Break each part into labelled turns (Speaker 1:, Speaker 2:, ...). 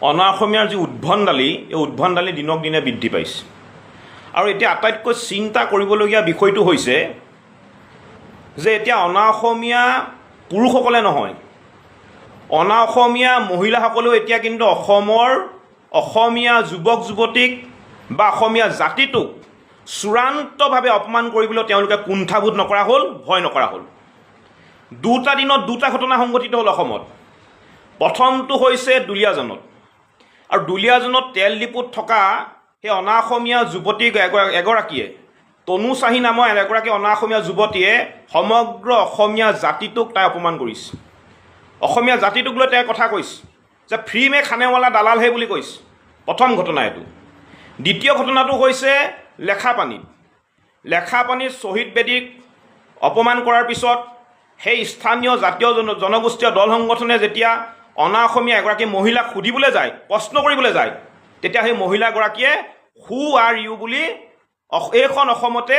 Speaker 1: অনা অসমীয়াৰ যি উদ্ভণ্ডালি এই উদ্ভণ্ডালি দিনক দিনে বৃদ্ধি পাইছে আৰু এতিয়া আটাইতকৈ চিন্তা কৰিবলগীয়া বিষয়টো হৈছে যে এতিয়া অনা অসমীয়া পুৰুষসকলে নহয়, অনা অসমীয়া মহিলাসকলেও এতিয়া কিন্তু অসমীয়া যুৱক যুৱতীক বা অসমীয়া জাতিটোক চূড়ান্তভাৱে অপমান কৰিবলৈ তেওঁলোকে কুণ্ঠাবোধ নকৰা হ'ল, ভয় নকৰা হ'ল। দুটা দিনত দুটা ঘটনা সংঘটিত হ'ল অসমত। প্ৰথমটো হৈছে দুলীয়াজানত, আৰু দুলীয়াজানত তেল ডিপুত থকা সেই অনা অসমীয়া যুৱতী এগৰাকীয়ে, তনু চাহী নামৰ এগৰাকী অনা অসমীয়া যুৱতীয়ে সমগ্ৰ অসমীয়া জাতিটোক তাই অপমান কৰিছে। অসমীয়া জাতিটোক লৈ তাই কথা কৈছে যে ফ্ৰী মে খানেৱালা দালাল হে বুলি কৈছে। প্ৰথম ঘটনা এইটো। দ্বিতীয় ঘটনাটো হৈছে লেখাপানীত শ্বহীদ বেদীক অপমান কৰাৰ পিছত সেই স্থানীয় জাতীয় জনগোষ্ঠীয় দল সংগঠনে যেতিয়া অনা অসমীয়া এগৰাকী মহিলাক সুধিবলৈ যায়, প্ৰশ্ন কৰিবলৈ যায়, তেতিয়া সেই মহিলাগৰাকীয়ে হু আৰ ইউ বুলি এইখন অসমতে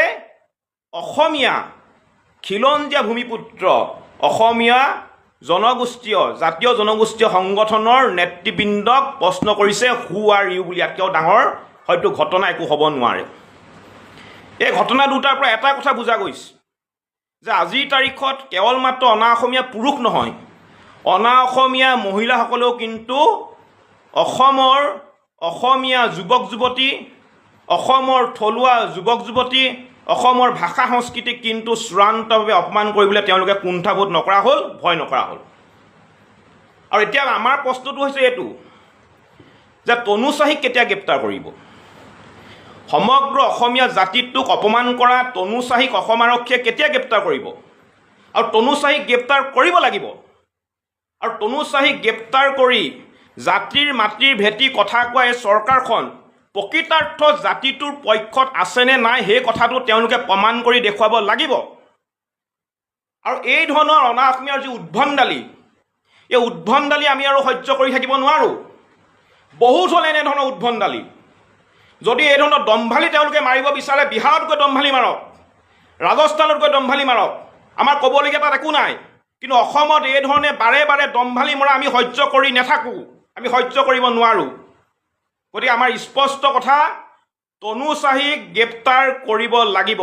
Speaker 1: অসমীয়া খিলঞ্জীয়া ভূমিপুত্ৰ অসমীয়া জাতীয় জনগোষ্ঠীয় সংগঠনৰ নেতৃবৃন্দক প্ৰশ্ন কৰিছে হু আৰ ইউ বুলি। ইয়াতকৈও ডাঙৰ হয়তো ঘটনা একো হ'ব নোৱাৰে। এই ঘটনা দুটাৰ পৰা এটা কথা বুজা গৈছে যে আজিৰ তাৰিখত কেৱল মাত্ৰ অনা অসমীয়া পুৰুষ নহয়, অনা অসমীয়া মহিলাসকলেও কিন্তু অসমীয়া যুৱক যুৱতী, অসমৰ থলুৱা যুৱক যুৱতী, অসমৰ ভাষা সংস্কৃতিক কিন্তু চূড়ান্তভাৱে অপমান কৰিবলৈ তেওঁলোকে কুণ্ঠাবোধ নকৰা হ'ল, ভয় নকৰা হ'ল। আৰু এতিয়া আমাৰ প্ৰশ্নটো হৈছে এইটো যে তনু চাহীক কেতিয়া গ্ৰেপ্তাৰ কৰিব? সমগ্ৰ অসমীয়া জাতিটোক অপমান কৰা তনু চাহীক অসম আৰক্ষীয়ে কেতিয়া গ্ৰেপ্তাৰ কৰিব? আৰু তনু চাহীক গ্ৰেপ্তাৰ কৰিব লাগিব। আৰু তনু চাহীক গ্ৰেপ্তাৰ কৰি জাতিৰ মাটিৰ ভেটি কথা কোৱা এই চৰকাৰখন প্ৰকৃতাৰ্থত জাতিটোৰ পক্ষত আছেনে নাই সেই কথাটো তেওঁলোকে প্ৰমাণ কৰি দেখুৱাব লাগিব। আৰু এই ধৰণৰ অনা অসমীয়াৰ যি উদ্ভণ্ডালি, এই উদ্ভণ্ডালি আমি আৰু সহ্য কৰি থাকিব নোৱাৰোঁ। বহুত হ'ল এনেধৰণৰ উদ্ভণ্ডালি। যদি এই ধৰণৰ দম্ভালি তেওঁলোকে মাৰিব বিচাৰে, বিহাৰত গৈ দম্ভালি মাৰক, ৰাজস্থানত গৈ দম্ভালি মাৰক, আমাৰ ক'বলগীয়া তাত একো নাই। কিন্তু অসমত এই ধৰণে বাৰে বাৰে দম্ভালি মৰা আমি সহ্য কৰি নাথাকোঁ, আমি সহ্য কৰিব নোৱাৰোঁ। গতিকে আমাৰ স্পষ্ট কথা, তনু চাহীক গ্ৰেপ্তাৰ কৰিব লাগিব।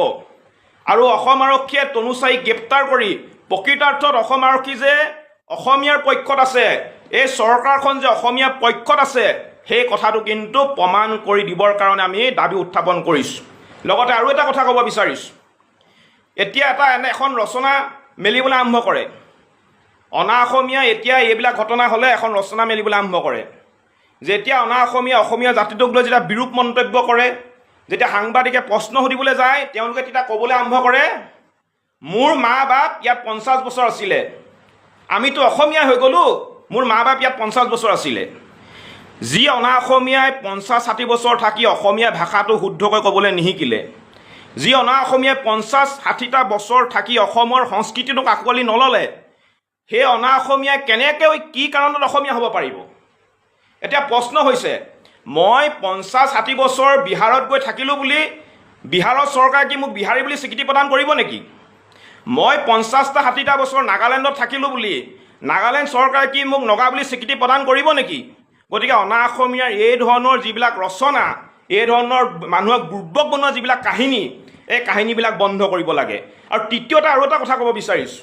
Speaker 1: আৰু অসম আৰক্ষীয়ে তনু চাহীক গ্ৰেপ্তাৰ কৰি প্ৰকৃতাৰ্থত অসম আৰক্ষী যে অসমীয়াৰ পক্ষত আছে, এই চৰকাৰখন যে অসমীয়াৰ পক্ষত আছে, সেই কথাটো কিন্তু প্ৰমাণ কৰি দিবৰ কাৰণে আমি দাবী উত্থাপন কৰিছোঁ। লগতে আৰু এটা কথা ক'ব বিচাৰিছোঁ, এতিয়া এখন ৰচনা মেলিবলৈ আৰম্ভ কৰে অনা অসমীয়া। এতিয়া এইবিলাক ঘটনা হ'লে এখন ৰচনা মেলিবলৈ আৰম্ভ কৰে। যেতিয়া অনা অসমীয়া জাতিটোক লৈ যেতিয়া বিৰূপ মন্তব্য কৰে, যেতিয়া সাংবাদিকে প্ৰশ্ন সুধিবলৈ যায়, তেওঁলোকে তেতিয়া ক'বলৈ আৰম্ভ কৰে, মোৰ মা বাপ ইয়াত 50 বছৰ আছিলে, আমিতো অসমীয়া হৈ গ'লোঁ, মোৰ মা বাপ ইয়াত 50 বছৰ আছিলে। যি অনা অসমীয়াই 50-60 বছৰ থাকি অসমীয়া ভাষাটো শুদ্ধকৈ ক'বলৈ নিশিকিলে, যি অনা অসমীয়াই 50-60টা বছৰ থাকি অসমৰ সংস্কৃতিটোক আঁকোৱালি নল'লে, সেই অনা অসমীয়াই কেনেকৈ কি কাৰণত অসমীয়া হ'ব পাৰিব? এতিয়া প্ৰশ্ন হৈছে, মই 50-60 বছৰ বিহাৰত গৈ থাকিলোঁ বুলি বিহাৰৰ চৰকাৰে কি মোক বিহাৰী বুলি স্বীকৃতি প্ৰদান কৰিব নেকি? মই 50-60টা বছৰ নাগালেণ্ডত থাকিলোঁ বুলি নাগালেণ্ড চৰকাৰে কি মোক নগা বুলি স্বীকৃতি প্ৰদান কৰিব নেকি? গতিকে অনা অসমীয়াৰ এই ধৰণৰ যিবিলাক ৰচনা, এই ধৰণৰ মানুহক বুৰ্বক বনোৱা যিবিলাক কাহিনী, এই কাহিনীবিলাক বন্ধ কৰিব লাগে। আৰু তৃতীয়তে আৰু এটা কথা ক'ব বিচাৰিছোঁ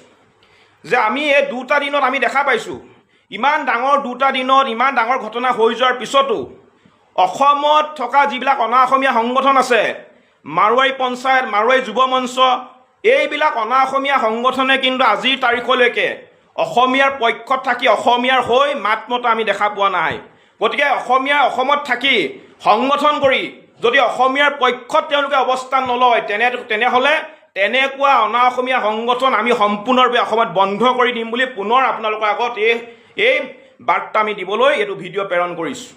Speaker 1: যে আমি এই দুটা দিনত আমি দেখা পাইছোঁ, ইমান ডাঙৰ দুটা দিনত ইমান ডাঙৰ ঘটনা হৈ যোৱাৰ পিছতো অসমত থকা যিবিলাক অনা অসমীয়া সংগঠন আছে, মাৰোৱাৰী পঞ্চায়ত, মাৰোৱাৰী যুৱ মঞ্চ, এইবিলাক অনা অসমীয়া সংগঠনে কিন্তু আজিৰ তাৰিখলৈকে অসমীয়াৰ পক্ষত থাকি অসমীয়াৰ হৈ মাত মতা আমি দেখা পোৱা নাই। গতিকে অসমত থাকি সংগঠন কৰি যদি অসমীয়াৰ পক্ষত তেওঁলোকে অৱস্থান নলয়, তেনেহ'লে তেনেকুৱা অনা অসমীয়া সংগঠন আমি সম্পূৰ্ণৰূপে অসমত বন্ধ কৰি দিম বুলি পুনৰ আপোনালোকৰ আগত এই বাৰ্তা আমি দিবলৈ এইটো ভিডিঅ' প্ৰেৰণ কৰিছোঁ।